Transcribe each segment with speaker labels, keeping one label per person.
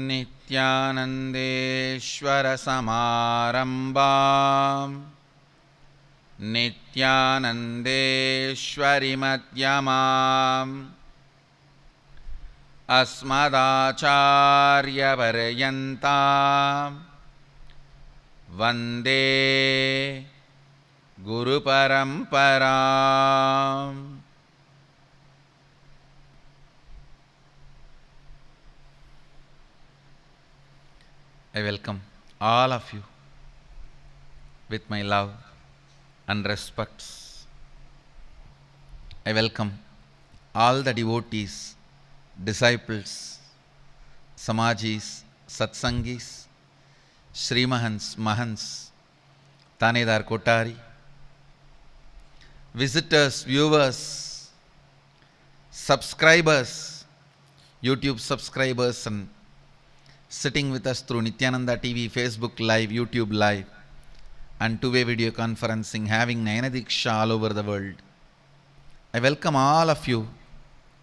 Speaker 1: नित्यानन्देश्वरसमारम्भां नित्यानन्देश्वरिमध्यमाम् अस्मदाचार्यपर्यन्तां वन्दे गुरुपरम्पराम्। I welcome all of you with my love and respects. I welcome all the devotees, disciples, Samajis, Satsangis, Srimahans, Mahans, Tanedar Kotari, visitors, viewers, subscribers, YouTube subscribers, and sitting with us through Nityananda TV, Facebook Live, YouTube Live, and two-way video conferencing, having Nayana Diksha all over the world. I welcome all of you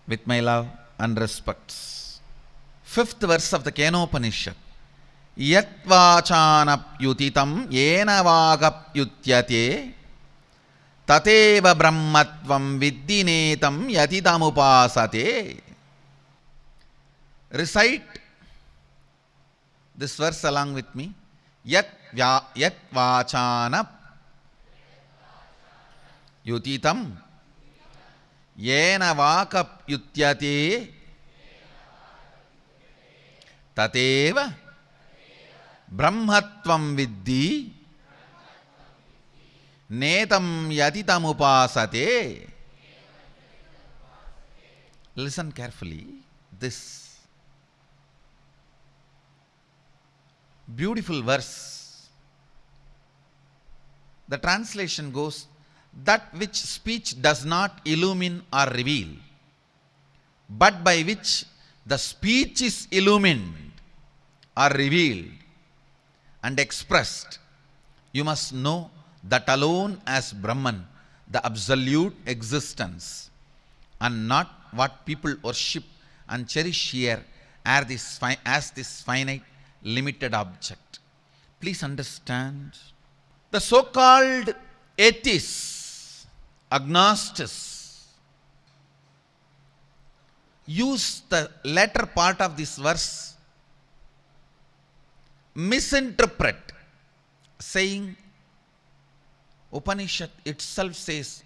Speaker 1: with my love and respects. Fifth verse of the Kenopanishad. Yat vachanapyutitam yena vagapyutyate tateva brahmatvam viddinetam yatidamupasate. Recite this verse along with me. Yat vachanap yutitam yena vakapyutyate tateva brahmatvam viddhi netam yatitamupasate. Listen carefully. This beautiful verse. The translation goes, that which speech does not illumine or reveal, but by which the speech is illumined or revealed and expressed, you must know that alone as Brahman, the absolute existence, and not what people worship and cherish here as this finite limited object. Please understand, the so-called atheists, agnostics, use the latter part of this verse, misinterpret, saying Upanishad itself says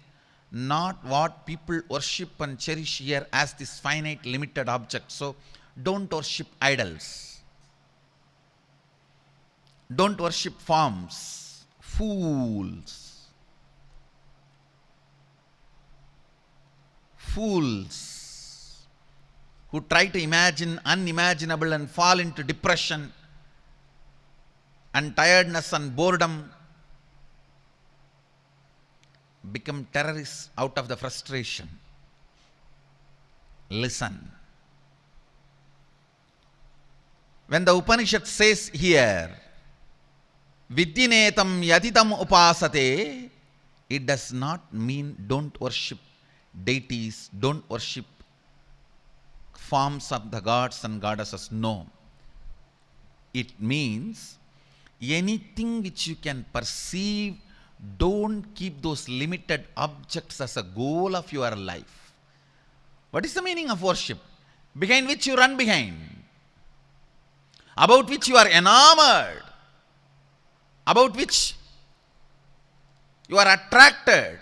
Speaker 1: not what people worship and cherish here as this finite limited object. So don't worship idols. Don't worship forms. Fools. Fools who try to imagine unimaginable and fall into depression and tiredness and boredom, become terrorists out of the frustration. Listen. When the Upanishad says here, Viddinetam yatitam upasate, it does not mean don't worship deities, don't worship forms of the gods and goddesses. No. It means anything which you can perceive, don't keep those limited objects as a goal of your life. What is the meaning of worship? Behind which you run behind, about which you are enamored, about which you are attracted,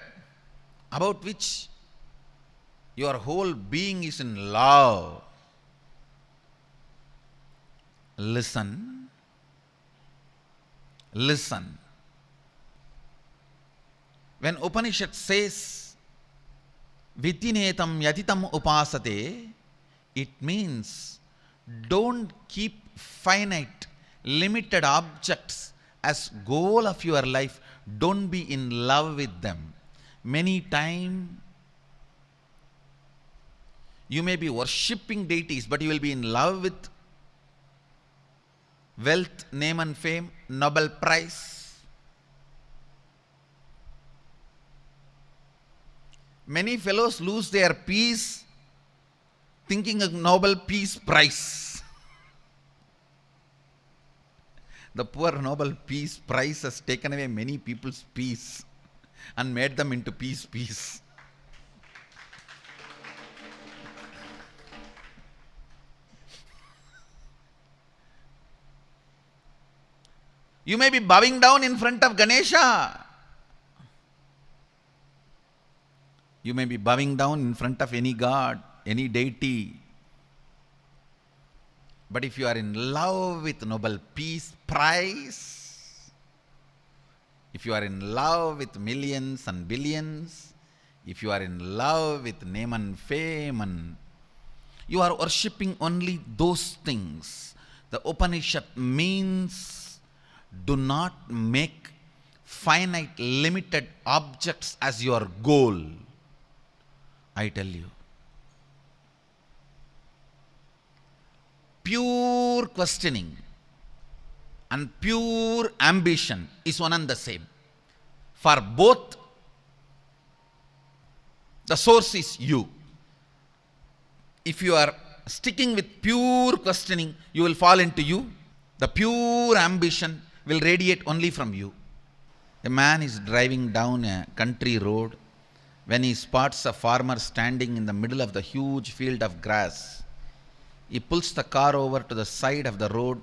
Speaker 1: about which your whole being is in love. Listen. Listen. When Upanishad says Viddinetam yatitam upasate, it means don't keep finite, limited objects as goal of your life. Don't be in love with them. Many times you may be worshipping deities, but you will be in love with wealth, name and fame, Nobel Prize. Many fellows lose their peace thinking of Nobel Peace Prize. The poor Nobel Peace Prize has taken away many people's peace and made them into peace. You may be bowing down in front of Ganesha. You may be bowing down in front of any god, any deity. But if you are in love with Nobel Peace Prize, if you are in love with millions and billions, if you are in love with name and fame, and you are worshipping only those things, the Upanishad means do not make finite, limited objects as your goal. I tell you. Pure questioning and pure ambition is one and the same. For both, the source is you. If you are sticking with pure questioning, you will fall into you. The pure ambition will radiate only from you. A man is driving down a country road when he spots a farmer standing in the middle of the huge field of grass. He pulls the car over to the side of the road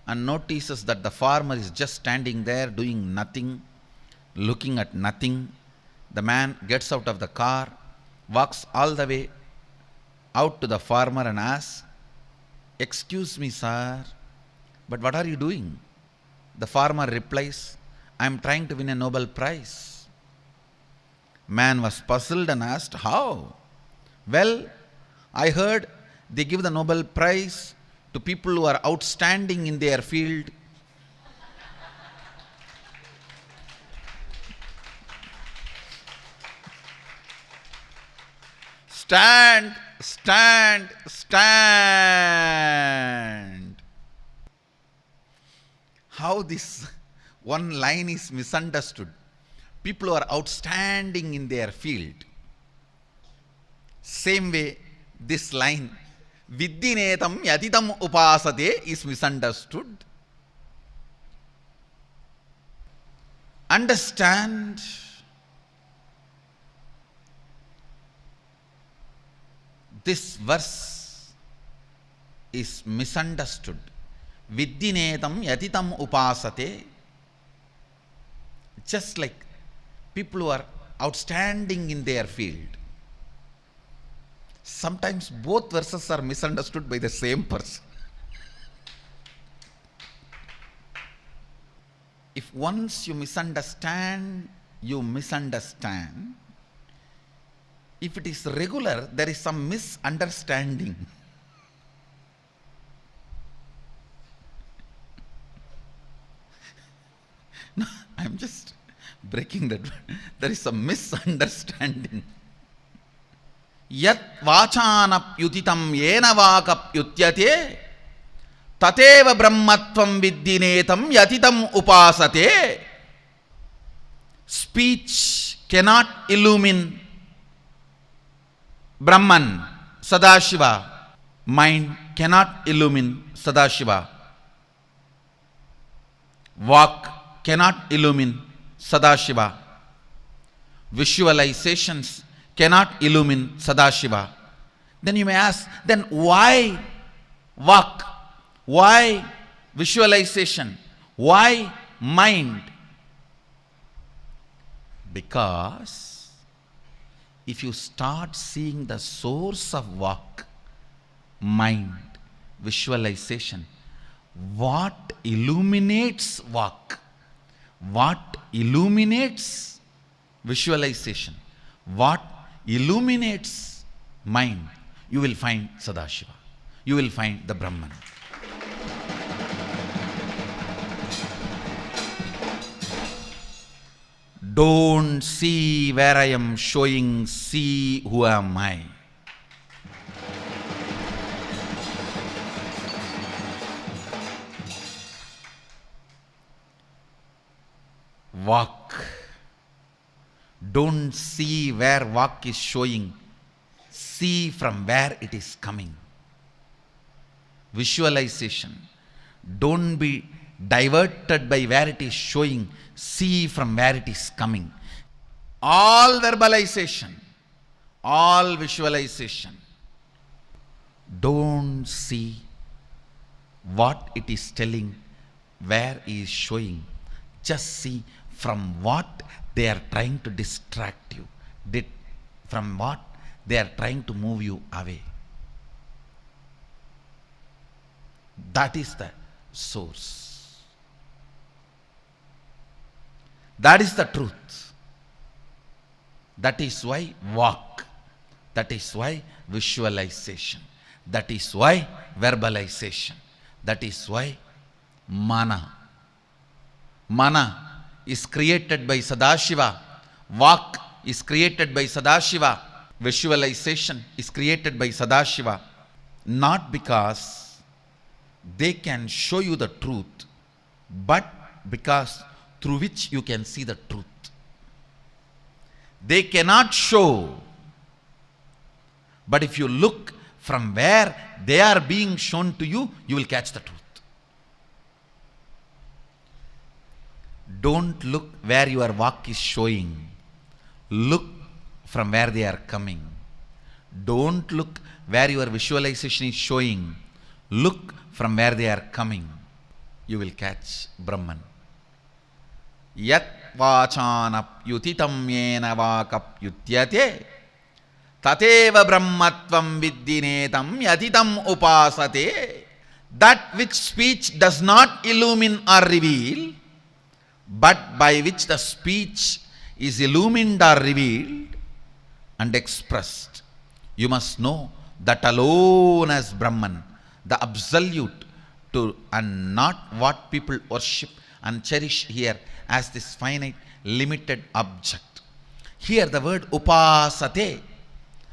Speaker 1: and notices that the farmer is just standing there doing nothing, looking at nothing. The man gets out of the car, walks all the way out to the farmer and asks, "Excuse me, sir, but what are you doing?" The farmer replies, "I am trying to win a Nobel Prize." Man was puzzled and asked, "How?" "Well, I heard they give the Nobel Prize to people who are outstanding in their field." Stand, stand, stand. How this one line is misunderstood. People who are outstanding in their field. Same way, this line, Viddinetam yatitam upasate, is misunderstood. Understand this verse is misunderstood. Viddinetam yatitam upasate. Just like people who are outstanding in their field. Sometimes both verses are misunderstood by the same person. If once you misunderstand, you misunderstand. If it is regular, there is some misunderstanding. No, I am just breaking that. There is some misunderstanding. Yat vachanapyutitam yena vakapyutyate tateva brahmatvam viddinetam yatitam upasate. Speech cannot illumine Brahman, Sadashiva. Mind cannot illumine Sadashiva. Vak cannot illumine Sadashiva. Visualizations cannot illumine Sadashiva. Then you may ask, then why Vak? Why visualization? Why mind? Because if you start seeing the source of Vak, mind, visualization, what illuminates Vak? What illuminates visualization? What illuminates mind? You will find Sadashiva. You will find the Brahman. Don't see where I am showing, see who am I. Vak. Don't see where Vak is showing, see from where it is coming. Visualization. Don't be diverted by where it is showing, see from where it is coming. All verbalization, all visualization. Don't see what it is telling, where it is showing. Just see from what they are trying to distract you, from what they are trying to move you away. That is the source. That is the truth. That is why walk. That is why visualization. That is why verbalization. That is why mana. Mana is created by Sadashiva. Walk is created by Sadashiva. Visualization is created by Sadashiva. Not because they can show you the truth, but because through which you can see the truth. They cannot show, but if you look from where they are being shown to you, you will catch the truth. Don't look where your walk is showing. Look from where they are coming. Don't look where your visualization is showing. Look from where they are coming. You will catch Brahman. Yat vachanapyutitam yena vakapyutyate tateva brahmatvam viddinetam yatitam upasate. That which speech does not illumine or reveal, but by which the speech is illumined or revealed and expressed, you must know that alone as Brahman, the absolute, and not what people worship and cherish here as this finite, limited object. Here the word upasate,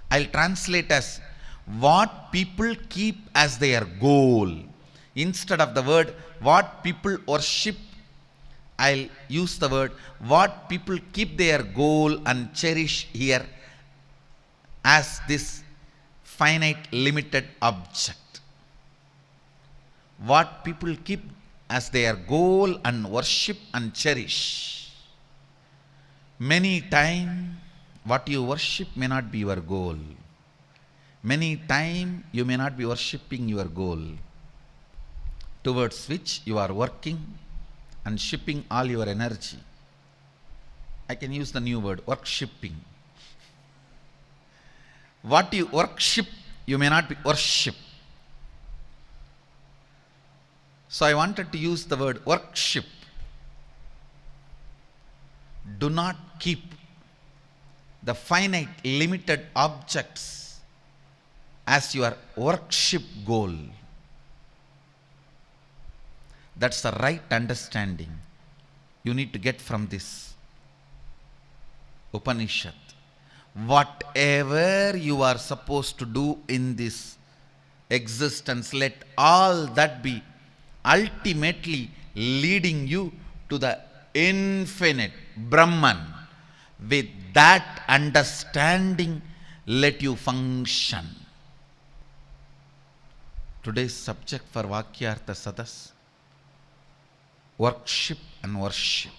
Speaker 1: I'll translate as what people keep as their goal. Instead of the word what people worship, I'll use the word what people keep their goal and cherish here as this finite, limited object. What people keep as their goal and worship and cherish. Many times what you worship may not be your goal. Many times you may not be worshipping your goal, towards which you are working and shipping all your energy. I can use the new word, worshipping. What you worship, you may not be worship. So I wanted to use the word worship. Do not keep the finite, limited objects as your worship goal. That's the right understanding you need to get from this Upanishad. Whatever you are supposed to do in this existence, let all that be ultimately leading you to the infinite Brahman. With that understanding, let you function. Today's subject for Vakyartha Sadas, worship and worship.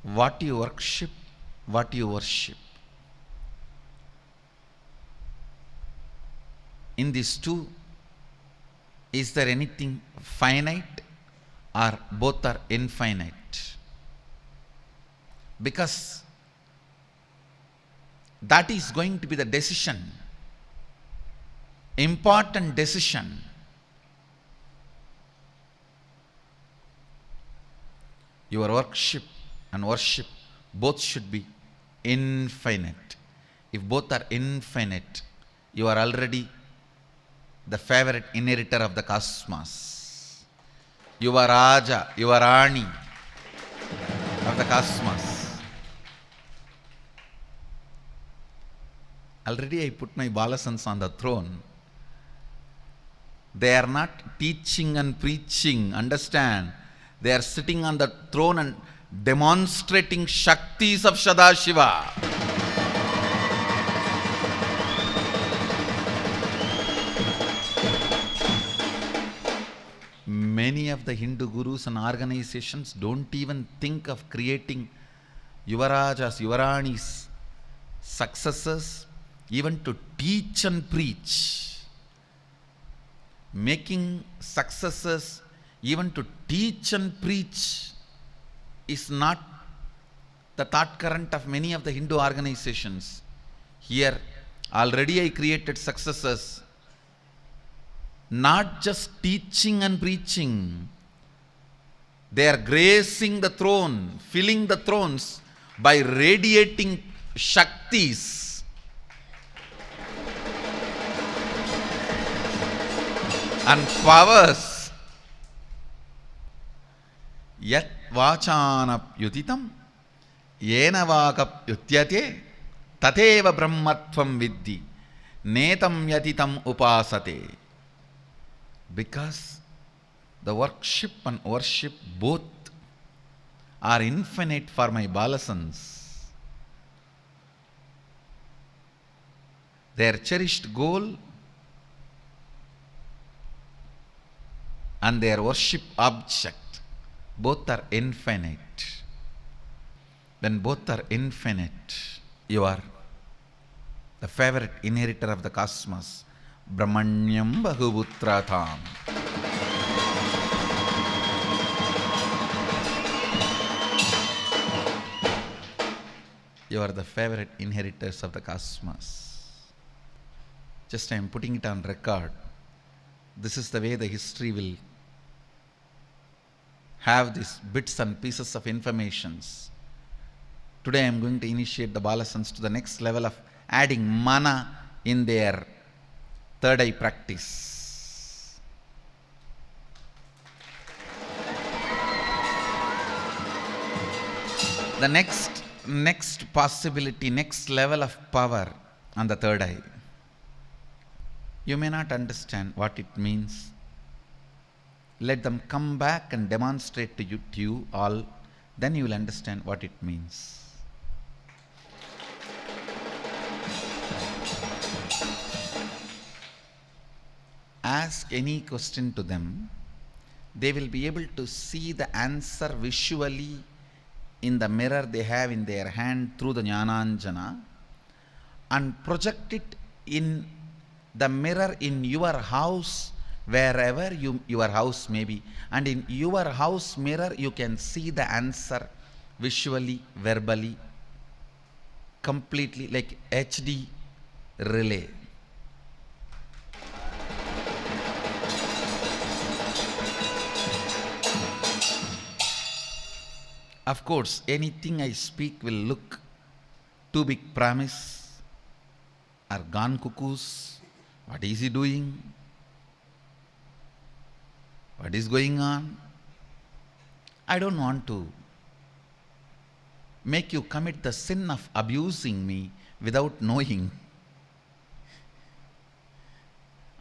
Speaker 1: What you worship, what you worship. In these two, is there anything finite or both are infinite? Because that is going to be the decision, important decision. Your worship and worship both should be infinite. If both are infinite, you are already the favorite inheritor of the cosmos. You are Raja, you are Rani of the cosmos. Already I put my Balasans on the throne. They are not teaching and preaching, understand? They are sitting on the throne and demonstrating Shaktis of Sadashiva. Many of the Hindu gurus and organizations don't even think of creating Yuvarajas, Yuvaranis, successors, even to teach and preach. Making successors, even to teach and preach, is not the thought current of many of the Hindu organizations. Here, already I created successors, not just teaching and preaching. They are gracing the throne, filling the thrones by radiating Shaktis. And powers. Yat vachanap yutitam, yena vakap yutyate, tateva brahmatvam vidhi, netam yatitam upasate. Because the worship and worship both are infinite for my balasans. Their cherished goal and their worship object, both are infinite. When both are infinite, you are the favorite inheritor of the cosmos. Brahmanyam Bahuputratham. You are the favorite inheritors of the cosmos. Just I am putting it on record. This is the way the history will have these bits and pieces of informations. Today I am going to initiate the balasans to the next level of adding mana in their third eye practice. The next possibility, next level of power on the third eye. You may not understand what it means. Let them come back and demonstrate to you all, then you will understand what it means. Ask any question to them, they will be able to see the answer visually in the mirror they have in their hand through the Jnananjana, and project it in the mirror in your house, wherever your house may be. And in your house mirror, you can see the answer visually, verbally, completely, like HD relay. Of course, anything I speak will look too big promise or gone cuckoos. What is he doing? What is going on? I don't want to make you commit the sin of abusing me without knowing,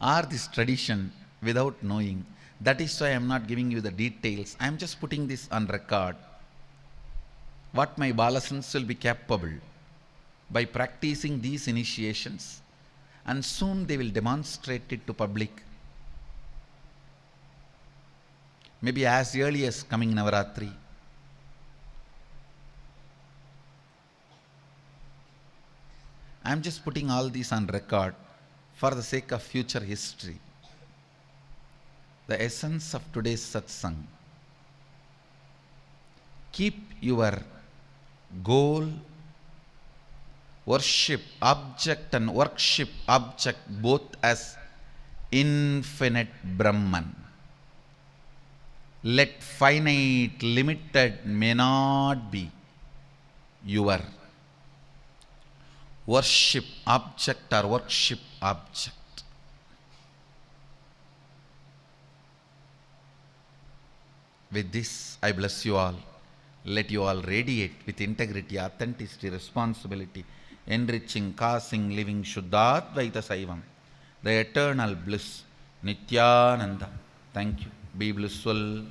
Speaker 1: or this tradition without knowing. That is why I am not giving you the details. I am just putting this on record. What my balasans will be capable by practicing these initiations, and soon they will demonstrate it to public. Maybe as early as coming Navaratri. I am just putting all these on record for the sake of future history. The essence of today's satsang. Keep your goal, worship object and worship object both as infinite Brahman. Let finite, limited may not be your worship object or worship object. With this, I bless you all. Let you all radiate with integrity, authenticity, responsibility, enriching, causing, living Shuddhadvaita Saivam, the eternal bliss, Nityananda. Thank you. Be blissful.